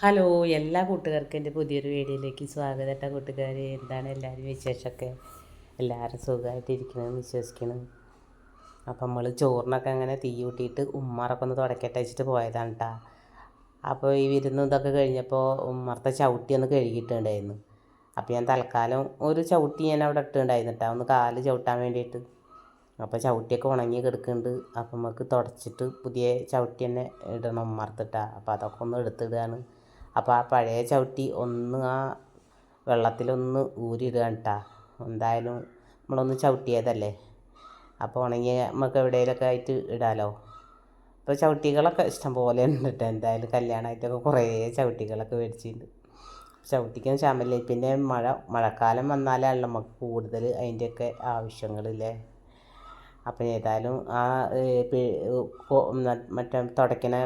Hello എല്ലാ കൂട്ടുകാർക്കും എൻ്റെ പുതിയൊരു വീഡിയോയിലേക്ക് സ്വാഗതം. കേട്ടോ കൂട്ടുകാർ, എന്താണ് എല്ലാവരും വിശേഷമൊക്കെ? എല്ലാവരും സുഖമായിട്ടിരിക്കണമെന്ന് വിശ്വസിക്കണം. അപ്പം നമ്മൾ ചോറിനൊക്കെ അങ്ങനെ തീ കൂട്ടിയിട്ട് ഉമ്മാറൊക്കെ ഒന്ന് തുടക്കട്ടെ വെച്ചിട്ട് പോയതാണ് കേട്ടോ. അപ്പോൾ ഈ വിരുന്ന് ഇതൊക്കെ കഴിഞ്ഞപ്പോൾ ഉമ്മറത്തെ ചവിട്ടി ഒന്ന് കഴുകിയിട്ടുണ്ടായിരുന്നു. അപ്പോൾ ഞാൻ തൽക്കാലം ഒരു ചവിട്ടി ഞാൻ അവിടെ ഇട്ടുണ്ടായിരുന്നു കേട്ടോ, ഒന്ന് കാല് ചവിട്ടാൻ വേണ്ടിയിട്ട്. അപ്പോൾ ചവിട്ടിയൊക്കെ ഉണങ്ങി കിടക്കുന്നുണ്ട്. അപ്പം നമുക്ക് തുടച്ചിട്ട് പുതിയ ചവിട്ടി തന്നെ ഇടണം ഉമ്മറത്തിട്ടാ. അപ്പോൾ അതൊക്കെ ഒന്ന് എടുത്തിടുകയാണ്. അപ്പോൾ ആ പഴയ ചവിട്ടി ഒന്ന് ആ വെള്ളത്തിലൊന്ന് ഊരിയിടുകയാണ് കേട്ടോ. എന്തായാലും നമ്മളൊന്ന് ചവിട്ടിയതല്ലേ, അപ്പോൾ ഉണങ്ങിയ നമുക്ക് എവിടെയെങ്കിലുമൊക്കെ ആയിട്ട് ഇടാമല്ലോ. ഇപ്പോൾ ചവിട്ടികളൊക്കെ ഇഷ്ടം പോലെ ഉണ്ട് കേട്ടോ. എന്തായാലും കല്യാണമായിട്ടൊക്കെ കുറേ ചവിട്ടികളൊക്കെ മേടിച്ചിട്ടുണ്ട്. ചവിട്ടിക്കാൻ ക്ഷാമല്ലേ. പിന്നെ മഴക്കാലം വന്നാലാണല്ലോ നമുക്ക് കൂടുതൽ അതിൻ്റെയൊക്കെ ആവശ്യങ്ങളില്ലേ. അപ്പം ഏതായാലും ആ മറ്റേ തുടയ്ക്കണ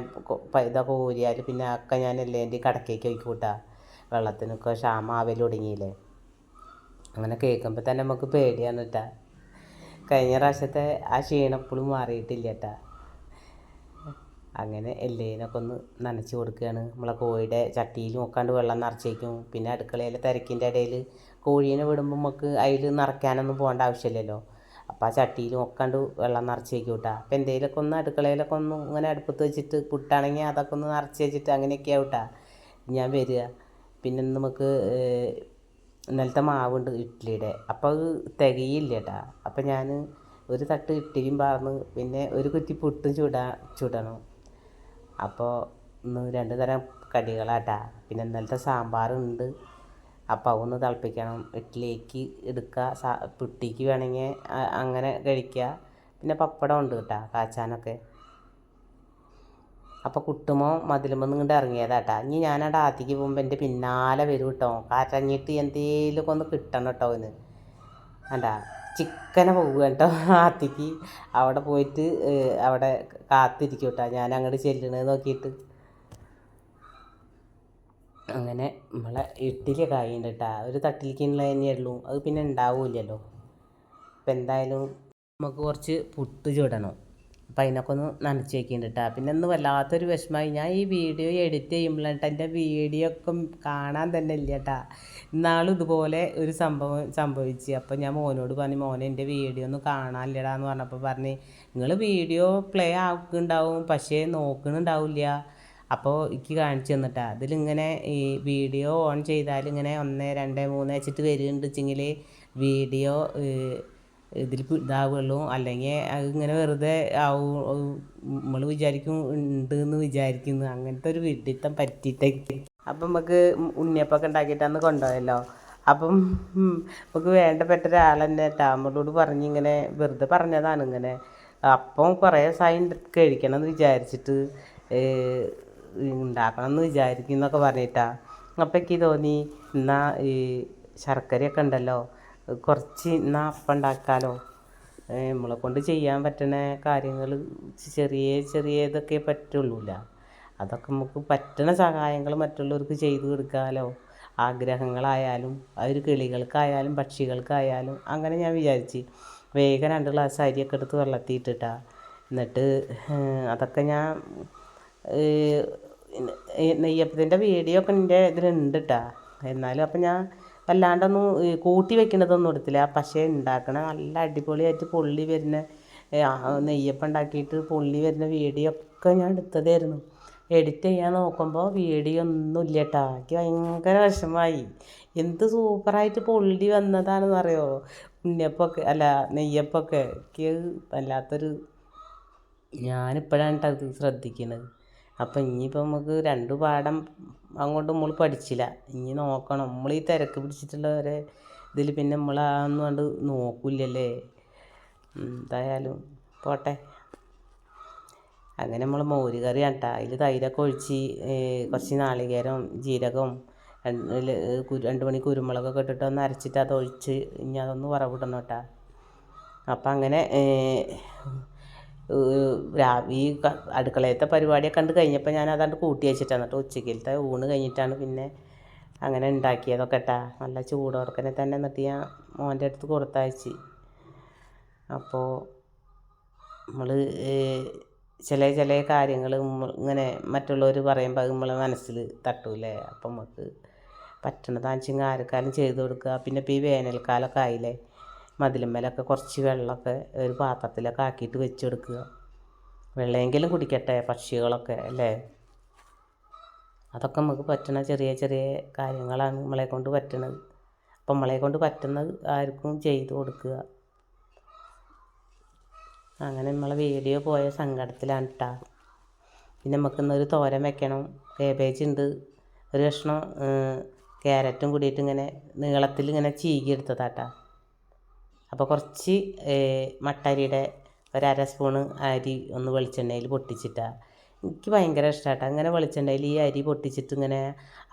ഇതൊക്കെ ഊരിയാൽ പിന്നെ ഒക്കെ ഞാൻ എല്ലേൻ്റെ കടക്കേക്ക് ഒഴിക്കൂട്ടാ. വെള്ളത്തിനൊക്കെ ക്ഷാമാവൽ തുടങ്ങിയില്ലേ. അങ്ങനെ കേൾക്കുമ്പോൾ തന്നെ നമുക്ക് പേടിയാണ് കേട്ടാ. കഴിഞ്ഞ പ്രാവശ്യത്തെ ആ ക്ഷീണപ്പോഴും മാറിയിട്ടില്ല കേട്ടാ. അങ്ങനെ എല്ലേനൊക്കെ ഒന്ന് നനച്ച് കൊടുക്കുകയാണ്. നമ്മളെ കോഴിയുടെ ചട്ടിയിൽ നോക്കാണ്ട് വെള്ളം നിറച്ചേക്കും. പിന്നെ അടുക്കളയിലെ തിരക്കിൻ്റെ ഇടയിൽ കോഴീനെ വിടുമ്പോൾ നമുക്ക് അതിൽ നിറയ്ക്കാനൊന്നും പോകേണ്ട ആവശ്യമില്ലല്ലോ. അപ്പോൾ ആ ചട്ടിയിൽ നോക്കാണ്ട് വെള്ളം നിറച്ച് വയ്ക്കും കേട്ടോ. അപ്പോൾ എന്തെങ്കിലുമൊക്കെ ഒന്ന് അടുക്കളയിലൊക്കെ ഒന്ന് ഇങ്ങനെ അടുപ്പത്ത് വെച്ചിട്ട് പുട്ടാണെങ്കിൽ അതൊക്കെ ഒന്ന് നിറച്ച് വെച്ചിട്ട് അങ്ങനെയൊക്കെ ആവട്ടാ ഞാൻ വരിക. പിന്നെ നമുക്ക് ഇന്നലത്തെ മാവുണ്ട് ഇഡ്ഡലിയുടെ, അപ്പോൾ അത് തികയില്ല കേട്ടാ. അപ്പോൾ ഞാൻ ഒരു തട്ട് ഇഡ്ഡലിയും പാർന്ന് പിന്നെ ഒരു കുറ്റി പുട്ടും ചുടണം. അപ്പോൾ ഇന്ന് 2 തരം കടികളാട്ടാ. പിന്നെ ഇന്നലത്തെ സാമ്പാറുണ്ട്. അപ്പോൾ അതൊന്ന് തിളപ്പിക്കണം. ഇഡ്ഡലിക്ക് എടുക്കുക, പുട്ടിക്ക് വേണമെങ്കിൽ അങ്ങനെ കഴിക്കുക. പിന്നെ പപ്പടം ഉണ്ട് കേട്ടോ കാച്ചാനൊക്കെ. അപ്പോൾ കുട്ടുമോ മതിലുമ്പോൾ ഇങ്ങോട്ട് ഇറങ്ങിയതാട്ടാ. ഇനി ഞാനവിടെ ആത്തിക്ക് പോകുമ്പോൾ എൻ്റെ പിന്നാലെ വരും കേട്ടോ. കാറ്റഞ്ഞിട്ട് എന്തെങ്കിലുമൊക്കെ ഒന്ന് കിട്ടണം കേട്ടോ അവന്. വേണ്ടാ ചിക്കനെ പോകുക കേട്ടോ ആത്തിക്ക്. അവിടെ പോയിട്ട് അവിടെ കാത്തിരിക്കും കേട്ടോ, ഞാൻ അങ്ങോട്ട് ചെല്ലണത് നോക്കിയിട്ട്. അങ്ങനെ നമ്മളെ ഇഡ്ഡലിയൊക്കെ ആയിട്ടുണ്ട് കേട്ടോ. ഒരു തട്ടിലേക്കുള്ള തന്നെ ഉള്ളൂ, അത് പിന്നെ ഉണ്ടാവില്ലല്ലോ. അപ്പം എന്തായാലും നമുക്ക് കുറച്ച് പുട്ട് ചുടണം. അപ്പം അതിനൊക്കെ ഒന്ന് നനച്ച് വയ്ക്കുന്നുണ്ട് കേട്ടോ. പിന്നെ ഒന്ന് വല്ലാത്തൊരു വിഷമമായി, ഞാൻ ഈ വീഡിയോ എഡിറ്റ് ചെയ്യുമ്പോഴാണ് എൻ്റെ വീഡിയോ ഒക്കെ കാണാൻ തന്നെ ഇല്ല കേട്ടോ. ഇന്നാളും ഇതുപോലെ ഒരു സംഭവിച്ച്. അപ്പോൾ ഞാൻ മോനോട് പറഞ്ഞു, മോനെ എൻ്റെ വീഡിയോ ഒന്നും കാണാനില്ലടാന്ന് പറഞ്ഞപ്പോൾ പറഞ്ഞ്, നിങ്ങൾ വീഡിയോ പ്ലേ ആക്കുന്നുണ്ടാവും പക്ഷേ നോക്കണുണ്ടാവില്ല. അപ്പോൾ എനിക്ക് കാണിച്ചു തന്നിട്ടാ. അതിലിങ്ങനെ ഈ വീഡിയോ ഓൺ ചെയ്താൽ ഇങ്ങനെ 1 2 3 വെച്ചിട്ട് വരുന്നുണ്ട് വെച്ചെങ്കിൽ വീഡിയോ ഇതിൽ ഇതാവുള്ളൂ. അല്ലെങ്കിൽ അതിങ്ങനെ വെറുതെ ആവും. നമ്മൾ വിചാരിക്കും ഉണ്ട് എന്ന് വിചാരിക്കുന്നു. അങ്ങനത്തെ ഒരു വിഡിത്തം പറ്റിയിട്ടൊക്കെ. അപ്പം നമുക്ക് ഉണ്ണിയപ്പമൊക്കെ ഉണ്ടാക്കിയിട്ട് അന്ന് കൊണ്ടുപോയല്ലോ. അപ്പം നമുക്ക് വേണ്ടപ്പെട്ട ഒരാൾ തന്നെ നമ്മളോട് പറഞ്ഞിങ്ങനെ വെറുതെ പറഞ്ഞതാണ് ഇങ്ങനെ. അപ്പം കുറേ സായം കഴിക്കണം എന്ന് വിചാരിച്ചിട്ട് ഉണ്ടാക്കണം എന്ന് വിചാരിക്കുന്നൊക്കെ പറഞ്ഞിട്ടാ. അപ്പം എനിക്ക് തോന്നി എന്നാൽ ഈ ശർക്കരയൊക്കെ ഉണ്ടല്ലോ, കുറച്ച് എന്നാൽ അപ്പം ഉണ്ടാക്കാമല്ലോ. നമ്മളെ കൊണ്ട് ചെയ്യാൻ പറ്റുന്ന കാര്യങ്ങൾ ചെറിയ ഇതൊക്കെ പറ്റുള്ളൂല്ല. അതൊക്കെ നമുക്ക് പറ്റുന്ന സഹായങ്ങൾ മറ്റുള്ളവർക്ക് ചെയ്തു കൊടുക്കാമല്ലോ. ആഗ്രഹങ്ങളായാലും ഒരു കിളികൾക്കായാലും പക്ഷികൾക്കായാലും. അങ്ങനെ ഞാൻ വിചാരിച്ച് വേഗം 2 ഗ്ലാസ് അരിയൊക്കെ എടുത്ത് വെള്ളത്തിയിട്ടിട്ടാ. എന്നിട്ട് അതൊക്കെ ഞാൻ നെയ്യപ്പത്തിൻ്റെ വീഡിയോ ഒക്കെ എൻ്റെ ഇതിലുണ്ട് കേട്ടോ. എന്നാലും അപ്പം ഞാൻ വല്ലാണ്ടൊന്നും കൂട്ടി വെക്കുന്നതൊന്നും എടുത്തില്ല. പക്ഷേ ഉണ്ടാക്കണ നല്ല അടിപൊളിയായിട്ട് പൊള്ളി വരുന്ന നെയ്യപ്പം ഉണ്ടാക്കിയിട്ട് പൊള്ളി വരുന്ന വീഡിയോ ഒക്കെ ഞാൻ എടുത്തതായിരുന്നു. എഡിറ്റ് ചെയ്യാൻ നോക്കുമ്പോൾ വീഡിയോ ഒന്നും ഇല്ല കേട്ടോ. എനിക്ക് ഭയങ്കര വിഷമമായി. എന്ത് സൂപ്പറായിട്ട് പൊള്ളി വന്നതാണെന്ന് അറിയുമോ ഉണ്ണിയപ്പമൊക്കെ, അല്ല നെയ്യപ്പമൊക്കെ. എനിക്ക് വല്ലാത്തൊരു, ഞാനിപ്പോഴാണ് കേട്ടോ അത് ശ്രദ്ധിക്കുന്നത്. അപ്പം ഇനിയിപ്പോൾ നമുക്ക് 2 പാഠം അങ്ങോട്ട് നമ്മൾ പഠിച്ചില്ല. ഇനി നോക്കണം. നമ്മൾ ഈ തിരക്ക് പിടിച്ചിട്ടുള്ളവരെ ഇതിൽ പിന്നെ നമ്മൾ അതൊന്നും കണ്ട് നോക്കില്ലല്ലേ. എന്തായാലും പോട്ടെ. അങ്ങനെ നമ്മൾ മോര് കറിയാണ് കേട്ടോ. അതിൽ തൈരൊക്കെ ഒഴിച്ച് കുറച്ച് നാളികേരം ജീരകവും 2 മണി കുരുമുളകൊക്കെ ഇട്ടിട്ട് ഒന്ന് അരച്ചിട്ട് അതൊഴിച്ച് ഇനി അതൊന്ന് വറവിടണം കേട്ടോ. അപ്പം അങ്ങനെ ഈ അടുക്കളയത്തെ പരിപാടിയൊക്കെ കണ്ട് കഴിഞ്ഞപ്പോൾ ഞാൻ അതാണ്ട് കൂട്ടി വെച്ചിട്ടാണ്. എന്നിട്ട് ഉച്ചക്കലത്തെ ഊണ് കഴിഞ്ഞിട്ടാണ് പിന്നെ അങ്ങനെ ഉണ്ടാക്കിയതൊക്കെ കേട്ടാ. നല്ല ചൂടോർക്കനെ തന്നെ. എന്നിട്ട് ഞാൻ മോൻ്റെ അടുത്ത് കൊടുത്തയച്ച്. അപ്പോൾ നമ്മൾ ചില കാര്യങ്ങൾ ഇങ്ങനെ മറ്റുള്ളവർ പറയുമ്പോൾ അത് നമ്മളെ മനസ്സിൽ തട്ടൂലേ. അപ്പം നമുക്ക് പറ്റണതാണെന്ന് ആർക്കാരും ചെയ്ത് കൊടുക്കുക. പിന്നെ ഇപ്പോൾ ഈ വേനൽക്കാലമൊക്കെ ആയില്ലേ, മതിലുമ്മലൊക്കെ കുറച്ച് വെള്ളമൊക്കെ ഒരു പാത്രത്തിലൊക്കെ ആക്കിയിട്ട് വെച്ച് കൊടുക്കുക. വെള്ളമെങ്കിലും കുടിക്കട്ടെ പക്ഷികളൊക്കെ അല്ലേ. അതൊക്കെ നമുക്ക് പറ്റണ ചെറിയ ചെറിയ കാര്യങ്ങളാണ് നമ്മളെ കൊണ്ട് പറ്റണത്. അപ്പം നമ്മളെ കൊണ്ട് പറ്റുന്നത് ആർക്കും ചെയ്ത് കൊടുക്കുക. അങ്ങനെ നമ്മളെ വീഡിയോ പോയ സങ്കടത്തിലാണ് കേട്ടോ. പിന്നെ നമുക്കിന്നൊരു തോരൻ വെക്കണം. കേബേജ് ഉണ്ട്, ഒരു കഷ്ണം ക്യാരറ്റും കൂടിയിട്ട് ഇങ്ങനെ നീളത്തിൽ ഇങ്ങനെ ചീകി എടുത്തതാട്ടാ. അപ്പോൾ കുറച്ച് മട്ടരിയുടെ ഒരര സ്പൂണ് അരി ഒന്ന് വെളിച്ചെണ്ണയിൽ പൊട്ടിച്ചിട്ടാണ്. എനിക്ക് ഭയങ്കര ഇഷ്ടമാട്ടോ അങ്ങനെ വെളിച്ചെണ്ണയിൽ ഈ അരി പൊട്ടിച്ചിട്ട് ഇങ്ങനെ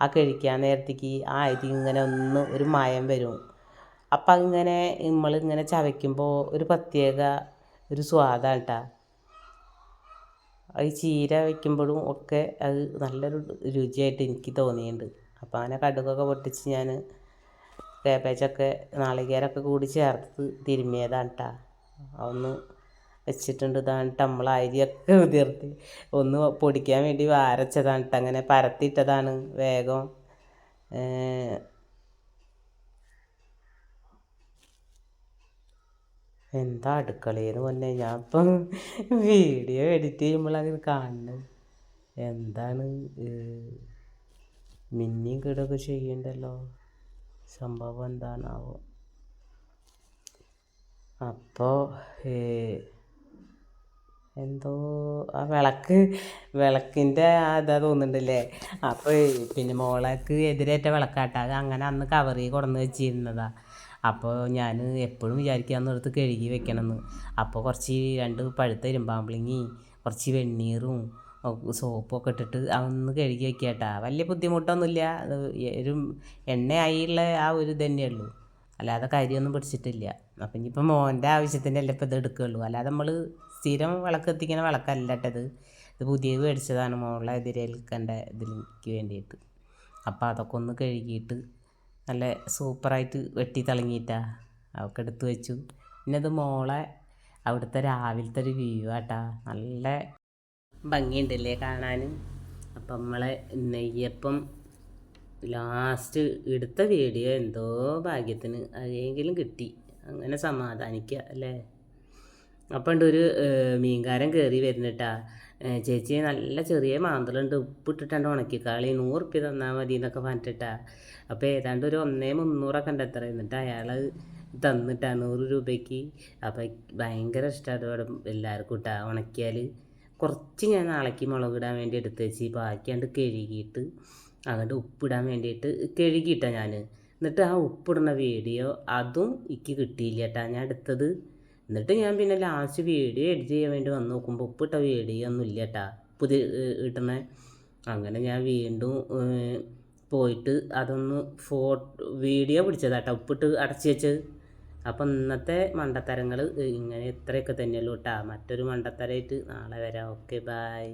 ആ കഴിക്കാൻ നേരത്തേക്ക് ആ അരി ഇങ്ങനെ ഒന്ന് ഒരു മയം വരും. അപ്പം അതിങ്ങനെ നമ്മളിങ്ങനെ ചവയ്ക്കുമ്പോൾ ഒരു പ്രത്യേക ഒരു സ്വാദാണ് കേട്ടോ. ഈ ചീര വയ്ക്കുമ്പോഴും ഒക്കെ അത് നല്ലൊരു രുചിയായിട്ട് എനിക്ക് തോന്നിയിട്ടുണ്ട്. അപ്പോൾ അങ്ങനെ കടുകൊക്കെ പൊട്ടിച്ച് ഞാൻ കേബേജൊക്കെ നാളികേരമൊക്കെ കൂടി ചേർത്ത് തിരുമ്മിയതാണ് കേട്ടോ. അതൊന്ന് വെച്ചിട്ടുണ്ട്. ഇതാണ് നമ്മൾ അരിയൊക്കെ ഉതിർത്തി ഒന്ന് പൊടിക്കാൻ വേണ്ടി അരച്ചതാണ് കേട്ടോ. അങ്ങനെ പരത്തിയിട്ടതാണ് വേഗം. എന്താ അടുക്കളയെന്ന് പറഞ്ഞാൽ ഞാൻ ഇപ്പം വീഡിയോ എഡിറ്റ് ചെയ്യുമ്പോഴാണ് കാണുന്നത്. എന്താണ് മിന്നിയും കീടൊക്കെ ചെയ്യണ്ടല്ലോ, സംഭവം എന്താണാവോ. അപ്പോൾ എന്തോ ആ വിളക്കിൻ്റെ അതാ തോന്നുന്നുണ്ടല്ലേ. അപ്പോൾ പിന്നെ മോളേക്ക് എതിരേറ്റ വിളക്കാട്ടാ. അത് അങ്ങനെ അന്ന് കവറിൽ കൊണ്ടുവന്ന് വെച്ചിരുന്നതാണ്. അപ്പോൾ ഞാൻ എപ്പോഴും വിചാരിക്കുക അന്നെടുത്ത് കഴുകി വെക്കണമെന്ന്. അപ്പോൾ കുറച്ച് 2 പഴുത്ത ഇരുമ്പാമ്പിളിങ്ങി കുറച്ച് വെണ്ണീറും സോപ്പൊക്കെ ഇട്ടിട്ട് അതൊന്ന് കഴുകി വെക്കാട്ടാ. വലിയ ബുദ്ധിമുട്ടൊന്നുമില്ല. ഒരു എണ്ണയായുള്ള ആ ഒരു തന്നെയുള്ളൂ, അല്ലാതെ കരിയൊന്നും പിടിച്ചിട്ടില്ല. അപ്പം ഇനിയിപ്പോൾ മോൻ്റെ ആവശ്യത്തിനല്ലേ ഇപ്പോൾ ഇത് എടുക്കുകയുള്ളൂ. അല്ലാതെ നമ്മൾ സ്ഥിരം വിളക്ക് എത്തിക്കുന്ന വിളക്കല്ല കേട്ടത്. ഇത് പുതിയത് മേടിച്ചതാണ് മോളെ എതിരേൽക്കേണ്ട ഇതിലേക്ക് വേണ്ടിയിട്ട്. അപ്പോൾ അതൊക്കെ ഒന്ന് കഴുകിയിട്ട് നല്ല സൂപ്പറായിട്ട് വെട്ടി തിളങ്ങിയിട്ടാണ് അതൊക്കെ എടുത്ത് വെച്ചു. പിന്നെ അത് മോളെ അവിടുത്തെ രാവിലത്തെ ഒരു വ്യൂ ആട്ടാ. നല്ല ഭംഗിയുണ്ടല്ലേ കാണാൻ. അപ്പം നമ്മളെ നെയ്യപ്പം ലാസ്റ്റ് എടുത്ത വീഡിയോ എന്തോ ഭാഗ്യത്തിന് അതെങ്കിലും കിട്ടി. അങ്ങനെ സമാധാനിക്കുക അല്ലേ. അപ്പം ഉണ്ട് ഒരു മീൻകാരൻ കയറി വരുന്നിട്ടാ. ചേച്ചി നല്ല ചെറിയ മാന്തളുണ്ട്, ഉപ്പിട്ടിട്ടാണ്ട് ഉണക്കിക്കാളി, 100 ഉറുപ്പ്യ തന്നാൽ മതി എന്നൊക്കെ പറഞ്ഞിട്ടാ. അപ്പോൾ ഏതാണ്ട് ഒരു 1,300 ഉണ്ട് എത്ര. എന്നിട്ട് അയാൾ തന്നിട്ടാ 100 രൂപയ്ക്ക്. അപ്പോൾ ഭയങ്കര ഇഷ്ടമാണ് ഇവിടെ എല്ലാവർക്കും ഇട്ടാ. ഉണക്കിയാൽ കുറച്ച് ഞാൻ നാളേക്ക് മുളക് ഇടാൻ വേണ്ടി എടുത്ത് വെച്ച് ബാക്കിയാണ്ട് കഴുകിയിട്ട് അങ്ങോട്ട് ഉപ്പിടാൻ വേണ്ടിയിട്ട് കഴുകിയിട്ടാണ് ഞാൻ. എന്നിട്ട് ആ ഉപ്പിടുന്ന വീഡിയോ അതും എനിക്ക് കിട്ടിയില്ല കേട്ടാ ഞാൻ എടുത്തത്. എന്നിട്ട് ഞാൻ പിന്നെ ലാസ്റ്റ് വീഡിയോ എഡിറ്റ് ചെയ്യാൻ വേണ്ടി വന്ന് നോക്കുമ്പോൾ ഉപ്പിട്ട വീഡിയോ ഒന്നും ഇല്ല കേട്ടാ പുതിയ ഇട്ടുന്നത്. അങ്ങനെ ഞാൻ വീണ്ടും പോയിട്ട് അതൊന്ന് വീഡിയോ പിടിച്ചതാട്ടോ ഉപ്പിട്ട് അടച്ച് വെച്ചത്. അപ്പം ഇന്നത്തെ മണ്ടത്തരങ്ങൾ ഇങ്ങനെ ഇത്രയൊക്കെ തന്നെയുള്ളൂ കേട്ടോ. മറ്റൊരു മണ്ടത്തരമായിട്ട് നാളെ വരാം. Okay, by.